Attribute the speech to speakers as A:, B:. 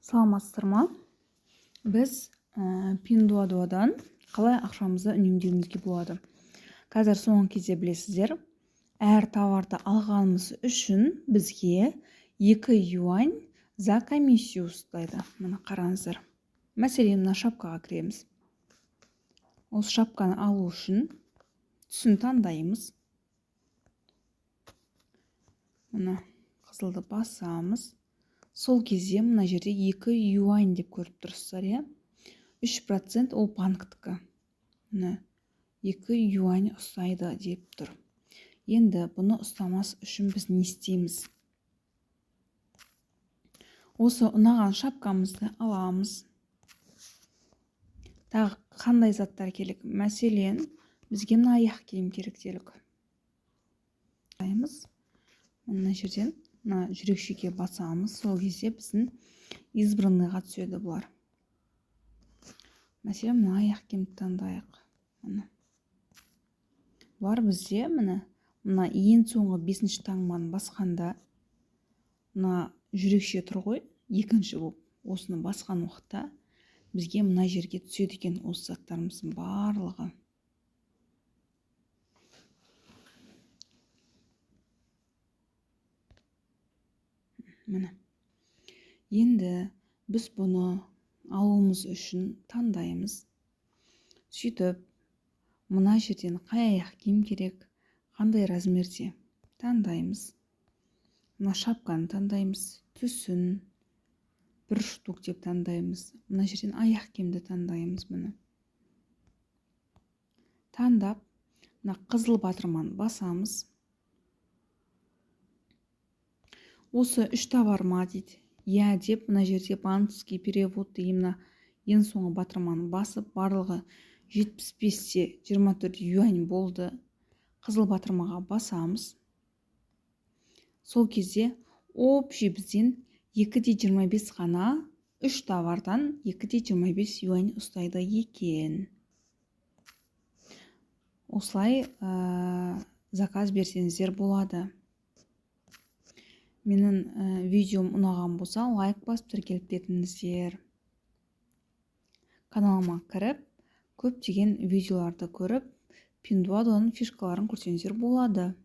A: Саламатсыздар ма? Біз Pinduoduo'дан қалай ақшамызды үнемдеуімізге болады. Қазір соңғы кезде білесіздер, әр товарды алғанымыз үшін бізге 2 юань за комиссию ұстайды. Мына қараңыздар. Мәселен, мына шапкаға кіреміз. Осы шапканы алу үшін түсін таңдаймыз. Мына қызылды басамыз. Сол кезде мына жерде 2 юань деп көріп тұрсыздар, 3% ол банктікі. 2 юань ұстайды деп тұр. Енді бұны ұстамас үшін біз не істейміз? Осы ұнаған шапкамызды аламыз. Тағы қандай заттар керек? Мәселен, бізге мына аяқ киім керек делік. Мына жерден мына жүрекшеге басамыз. Сол кезде біздің избранныйға түседі бұлар. Мәселен, мына аяқ киімді таңдайық. Бұлар бізде мына ең соңғы 5-ші таңбаны басқанда мына жүрекше тұр ғой, екінші болып. Осыны басқан уақытта бізге мына жерге түседі екен осы заттарымыздың барлығы. Енді біз бұны алуымыз үшін таңдаймыз. Сөйтіп, мына жерден қай аяқ киім керек, қандай размерде таңдаймыз. Мына шапканы таңдаймыз, түсін 1 штук деп таңдаймыз. Мына жерден аяқ киімді таңдаймыз. Таңдап, мына қызыл батырманы басамыз. Осы 3 товар ма дейді. Я деп, мына жерде банковский перевод деймін. Ең соңғы батырманы басып, барлығы 75-те 24 юань болды. Қызыл батырмаға басамыз. Сол кезде общий бізден 2,25 қана 3 товардан 2,25 юань ұстайды екен. Осылай заказ берсеңіздер болады. Менің видеом ұнаған болса, лайк басып тіркеліп кетіңіздер. Каналыма кіріп, көптеген видеоларды көріп, Pinduoduo'ның фишкаларын көрсеңіздер болады.